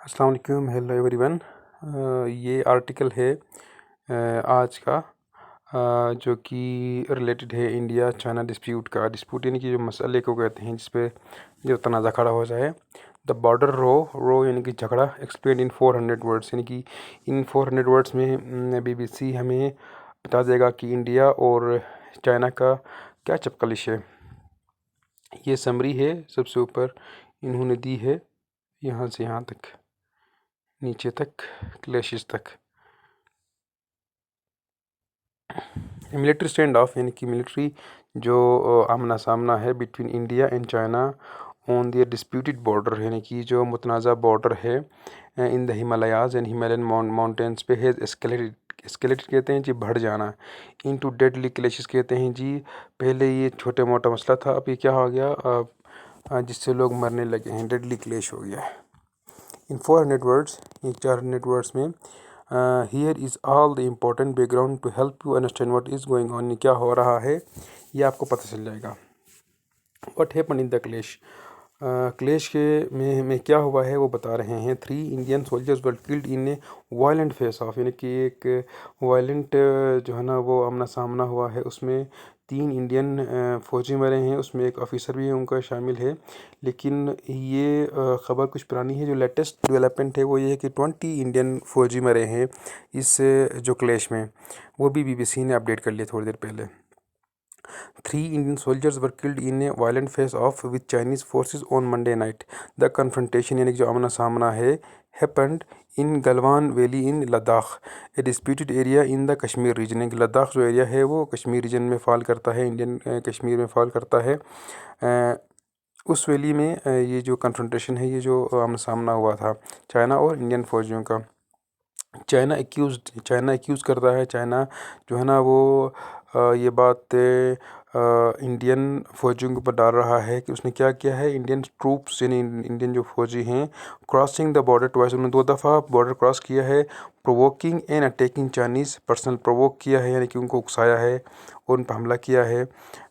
अस्सलाम वालेकुम, hello everyone. ये आर्टिकल है आज का, जो कि रिलेटेड है इंडिया चाइना डिस्प्यूट का। डिस्प्यूट यानी कि जो मसले को कहते हैं जिस पे जो तनाज़ा खड़ा हो जाए। द बॉर्डर रो यानी कि झगड़ा एक्सप्लेन इन 400 वर्ड्स, यानी कि इन 400 वर्ड्स में बीबीसी हमें बता देगा कि इंडिया और चाइना का क्या चपकलिश है। ये समरी है, सबसे ऊपर इन्होंने दी है यहाँ से यहाँ तक, नीचे तक, क्लैशेस तक। मिलिट्री स्टैंड ऑफ यानी कि मिलिट्री जो आमना सामना है between India and China on the disputed border, यानी कि जो मुतनाज़ा बॉर्डर है in the Himalayas and Himalayan mountains पे है एस्केलेटेड कहते हैं जी बढ़ जाना, इनटू डेडली क्लैशेस कहते हैं जी पहले ये छोटे मोटा मसला था, अब ये क्या हो गया जिससे लोग मरने लगे हैं, डेडली क्लैश हो गया। इन 400 वर्ड्स, ये 400 वर्ड्स में here is all the important background to help you understand what is going on, ये क्या हो रहा है ये आपको पता चल जाएगा। What happen in the clash, clash के में क्या हुआ है वो बता रहे हैं। 3 Indian soldiers were killed in A violent face of, यानी कि एक वायलेंट जो है ना वो आमना सामना हुआ है, उसमें 3 इंडियन फ़ौजी मरे हैं, उसमें एक ऑफिसर भी उनका शामिल है। लेकिन ये ख़बर कुछ पुरानी है, जो लेटेस्ट डेवलपमेंट है वो ये है कि 20 इंडियन फ़ौजी मरे हैं इस जो क्लैश में, वो भी बीबीसी ने अपडेट कर लिया थोड़ी देर पहले। 3 Indian soldiers were killed in a violent face-off with Chinese forces on Monday night. The confrontation यानी कि जो आमना सामना है happened in Galwan Valley in Ladakh, a disputed area in the Kashmir region। यानी कि लद्दाख जो एरिया है वो कश्मीर रीजन में फॉल करता है, इंडियन कश्मीर में फॉल करता है। उस वैली में ये जो कन्फ्रंटेशन है, ये जो आमना सामना हुआ था चाइना और इंडियन फौजियों का। चाइना एक्यूज़ करता है, चाइना जो है ना वो ये बात इंडियन फ़ौजियों के ऊपर डाल रहा है कि उसने क्या किया है। इंडियन ट्रूप्स यानी इंडियन जो फ़ौजी हैं क्रॉसिंग द बॉर्डर ट्वाइस, उन्होंने 2 दफ़ा बॉर्डर क्रॉस किया है। Provoking and attacking Chinese personal, provoke किया है यानी कि उनको उकसाया है और उन पर हमला किया है।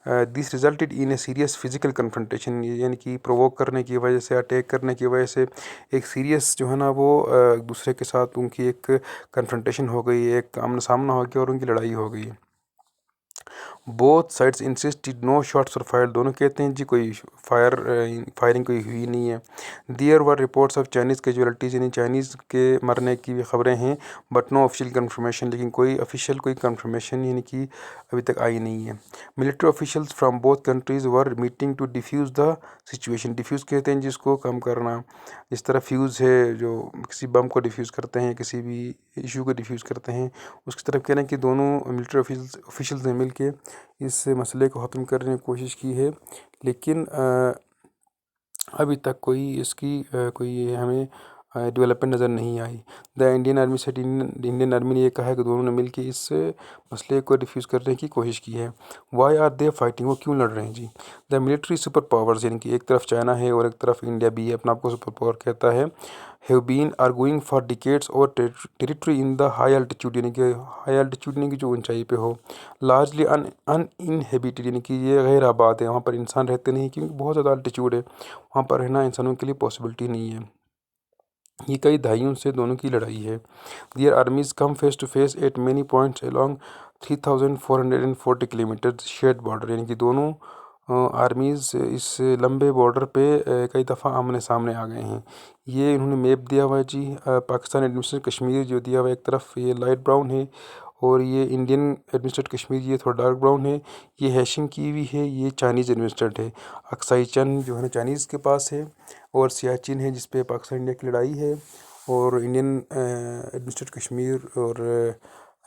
This resulted in a serious physical confrontation, यानी कि प्रोवोक करने की वजह से, अटैक करने की वजह से एक सीरियस जो है ना वो एक दूसरे के साथ उनकी एक कन्फ्रंटेशन हो गई, एक आमना सामना हो गया और उनकी लड़ाई हो गई। Both sides insisted no shots were fire, दोनों कहते हैं जी कोई फायरिंग कोई हुई नहीं है। There were reports of Chinese casualties, यानी चाइनीज़ के मरने की भी खबरें हैं, बट नो ऑफिशियल कंफर्मेशन, लेकिन कोई ऑफिशियल कोई कंफर्मेशन यानी कि अभी तक आई नहीं है। Military officials from both countries were meeting to defuse the situation, defuse कहते हैं जिसको कम करना, जिस तरह फ्यूज़ है जो किसी बम को डिफ्यूज़ करते हैं, किसी भी इशू को डिफ्यूज़ करते हैं, उसकी तरफ कहना है कि दोनों मिलिट्री ऑफिशियल्स ने मिल के इस मसले को ख़त्म करने की कोशिश की है। लेकिन अभी तक कोई इसकी कोई हमें डेवलपमेंट नज़र नहीं आई। The Indian army said, Indian army ने ये कहा है कि दोनों ने मिल के इस मसले को डिफ्यूज़ करने की कोशिश की है। वाई आर दे फाइटिंग, वो क्यों लड़ रहे हैं जी। द मिलिट्री सुपर पावर्स, यानी कि एक तरफ चाइना है और एक तरफ इंडिया भी है, अपना आपको सुपर पावर कहता है, have been arguing for decades over territory in the high altitude, यानी कि हाई अल्टीट्यूड यानी कि जो ऊंचाई पे हो, लार्जली अनइनहेबिटेड, यानी कि ये गैर आबाद है, वहाँ पर इंसान रहते नहीं क्योंकि बहुत ज़्यादा अल्टीट्यूड है, वहाँ पर रहना इंसानों के लिए पॉसिबिलिटी नहीं है। ये कई दहाइयों से दोनों की लड़ाई है। Their armies come face to face at many points along 3440 kilometre shared border, यानी कि दोनों आर्मीज़ इस लंबे बॉर्डर पे कई दफ़ा आमने सामने आ गए हैं। ये इन्होंने मैप दिया हुआ है जी, पाकिस्तान एडमिनिस्ट्रेटेड कश्मीर जो दिया हुआ है एक तरफ ये लाइट ब्राउन है, और ये इंडियन एडमिनिस्ट्रेटेड कश्मीर ये थोड़ा डार्क ब्राउन है। ये हैशिंग की हुई है, ये चाइनीज़ एडमिनिस्ट्रेट है। अक्साई चंद जो है ना चाइनीज़ के पास है, और सियाचिन है जिस पे पाकिस्तान इंडिया की लड़ाई है, और इंडियन एडमिनिस्ट्रेटेड कश्मीर और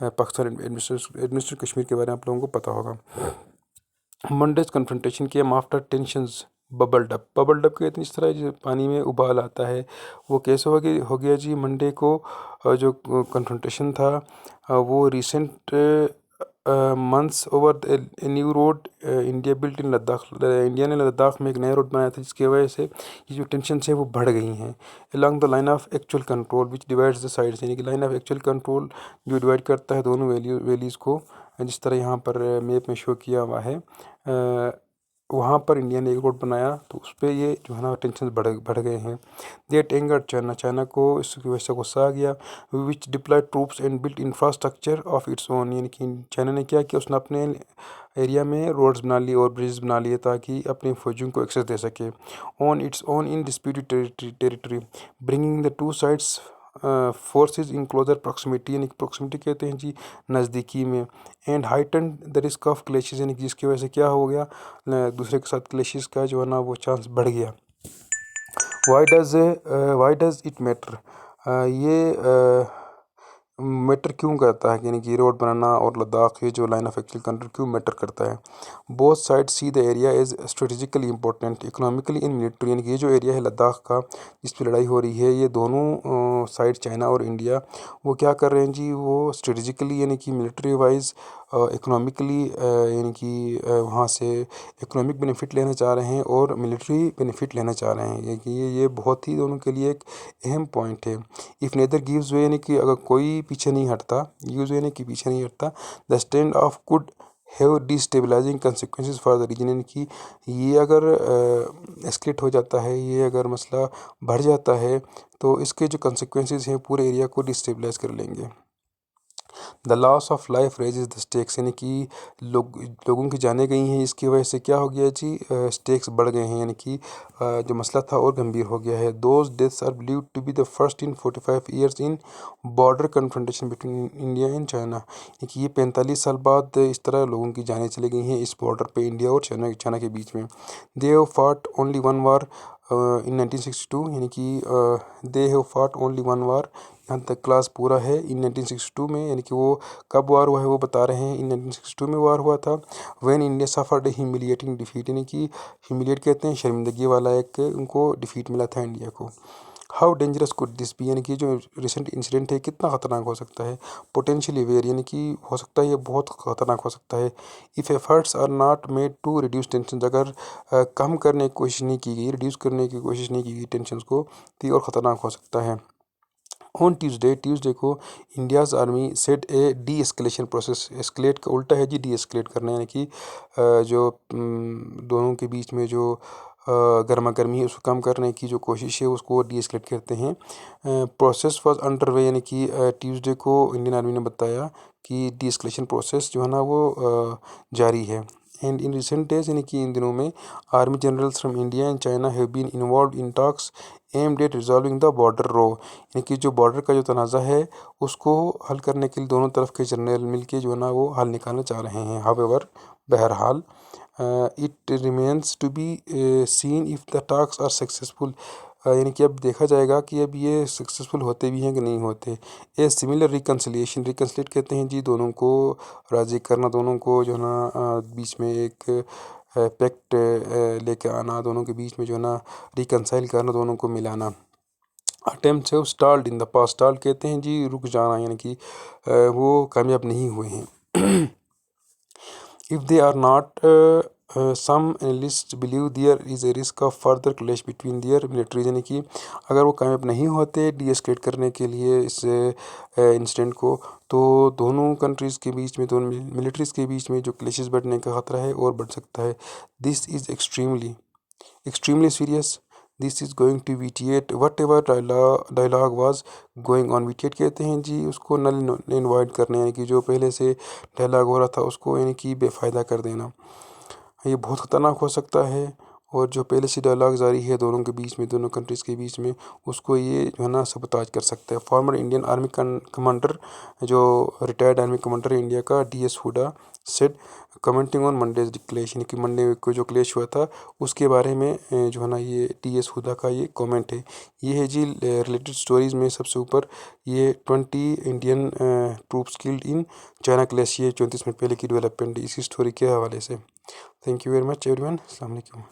पाकिस्तान एडमिनिस्ट्रेटेड कश्मीर के बारे में आप लोगों को पता होगा। मंडेज कन्फ्रंटेशन के आफ्टर टेंशंस बबल्ड अप कहते हैं इस तरह जो पानी में उबाल आता है, वो कैसे हो गया जी। मंडे को जो कन्फ्रंटेशन था वो recent months over new road India built in Ladakh, India ने लद्दाख में एक नया रोड बनाया था जिसकी वजह से ये जो टेंशन है वो बढ़ गई हैं। Along the line of actual control which divides the sides, यानी कि लाइन ऑफ एक्चुअल कंट्रोल जो डिवाइड करता है दोनों वैलीज़ को, जिस तरह यहाँ पर मैप में शो किया हुआ है। वहाँ पर इंडिया ने एक रोड बनाया तो उस पर ये जो है ना टेंशन बढ़ गए हैं। देट एंगर चाइना, चाइना को इसकी वजह से गुस्सा आ गया। Which deploy troops and built infrastructure of its own, यानी कि चाइना ने क्या किया, उसने अपने एरिया में रोड्स बना लिए और ब्रिज बना लिए ताकि अपने फौजियों को एक्सेस दे सके on its own in disputed territory, bringing the two sides forces in closer proximity, यानी प्रॉक्सिमिटी कहते हैं जी नज़दीकी में, and heighten the risk of clashes, यानी कि जिसकी वजह से क्या हो गया, दूसरे के साथ क्लेशेज का जो है ना वो चांस बढ़ गया। वाई डज़ इट मैटर, ये मैटर क्यों करता है, यानी कि रोड बनाना और लद्दाख ये जो लाइन ऑफ एक्चुअल कंट्रोल क्यों मैटर करता है। Both side see the area is strategically important economically in military, यानी कि ये जो एरिया है लद्दाख का जिस पे लड़ाई हो रही है, ये दोनों साइड चाइना और इंडिया वो क्या कर रहे हैं जी, वो स्ट्रेटेजिकली यानी कि मिलिट्री वाइज इकोनॉमिकली यानी कि वहाँ से इकोनॉमिक बेनिफिट लेना चाह रहे हैं और मिलिट्री बेनिफिट लेना चाह रहे हैं, कि ये बहुत ही दोनों के लिए एक अहम पॉइंट है। इफ़ नेदर गिव्स वे, यानी कि अगर कोई पीछे नहीं हटता, गिव्स वे यानी कि पीछे नहीं हटता, the standoff could have destabilising consequences for the region, यानी कि ये अगर एस्केलेट हो जाता है, ये अगर मसला बढ़ जाता है तो इसके जो कंसिक्वेंसेस हैं पूरे एरिया को डिस्टेबलाइज कर लेंगे। The loss of life raises the stakes, यानी कि लोगों की जानें गई हैं, इसकी वजह से क्या हो गया जी, स्टेक्स बढ़ गए हैं, यानी कि जो मसला था और गंभीर हो गया है। Those deaths are believed to be the first in 45 years in border confrontation between India and China, यानी कि ये 45 साल बाद इस तरह लोगों की जानें चली गई हैं इस बॉर्डर पे इंडिया और चाइना के बीच में। They have fought only one war in 1962, यानी कि they have fought only one war, यहाँ तक क्लास पूरा है इन 1962 में, यानी कि वो कब वार हुआ है वो बता रहे हैं, इन 1962 में वार हुआ था। When India suffered humiliating defeat, यानी कि ह्यूमिलिएट कहते हैं शर्मिंदगी वाला एक उनको डिफीट मिला था इंडिया को। How dangerous could this be, यानी कि जो रिसेंट इंसिडेंट है कितना ख़तरनाक हो सकता है। पोटेंशियली वेयर, यानी कि हो सकता है ये बहुत ख़तरनाक हो सकता है। If efforts are not made to reduce tension, अगर कम करने की कोशिश नहीं की गई, रिड्यूस करने की कोशिश नहीं की गई टेंशन को, तो ये और ख़तरनाक हो सकता है। ऑन ट्यूसडे को India's army set A D escalation process, escalate का उल्टा है जी डी एस्केलेट करना, यानी कि जो दोनों के बीच में जो गर्मा गर्मी है उसको कम करने की जो कोशिश है उसको डी एस्केलेट कहते हैं। प्रोसेस वॉज अंडर वे, यानी कि ट्यूसडे को इंडियन आर्मी ने बताया कि डी एस्केलेशन प्रोसेस जो है ना वो जारी है। एंड इन रिसेंट डेज, यानी कि इन दिनों में army generals from India and China have been involve in talks aimed at resolving the border row, यानी कि जो बॉर्डर का जो तनाज़ा है उसको हल करने के लिए दोनों तरफ के जनरल मिलके जो है ना वो हल निकालना चाह रहे हैं। हावेवर, बहरहाल, it remains to be seen if the talks are successful, यानी कि अब देखा जाएगा कि अब ये सक्सेसफुल होते भी हैं कि नहीं होते। ए सिमिलर रिकन्सिलिएशन, रिकन्सिलेट कहते हैं जी दोनों को राज़ी करना, दोनों को जो है ना बीच में एक पैक्ट लेके आना, दोनों के बीच में जो है ना रिकन्साइल करना, दोनों को मिलाना। अटेम्प्ट है स्टाल्ड इन द पास्ट, स्टाल्ड कहते हैं जी रुक जाना, यानी कि वो कामयाब नहीं हुए हैं। If they are not, some analyst believe there is a risk of further clash between their militaries, यानी कि अगर वो कामयाब नहीं होते डी एस्केलेट करने के लिए इस इंसिडेंट को, तो दोनों कंट्रीज़ के बीच में, दोनों मिलिट्रीज़ के बीच में जो क्लैशेस बढ़ने का ख़तरा है और बढ़ सकता है। This is extremely serious. This is going to vitiate whatever dialogue was going on. Vitiate कहते हैं जी उसको नल इनवाइट करने, यानी कि जो पहले से डायलॉग हो रहा था उसको यानी कि बेफ़ायदा कर देना, ये बहुत ख़तरनाक हो सकता है। और जो पहले से डायलॉग जारी है दोनों के बीच में, दोनों कंट्रीज़ के बीच में, उसको ये जो है ना सबताज कर सकता है। फॉर्मर इंडियन आर्मी कमांडर, जो रिटायर्ड आर्मी कमांडर है इंडिया का, DS Hooda said commenting on Monday's clash, यानी कि मंडे को जो क्लेश हुआ था उसके बारे में जो है ना ये DS हुडा का ये कमेंट है। ये है जी रिलेटेड स्टोरीज़ में सबसे ऊपर ये 20 Indian troops killed in China क्लेश, ये 34 मिनट पहले की डेवलपमेंट इसी स्टोरी के हवाले से। Thank you very much everyone. अस्सलाम वालेकुम।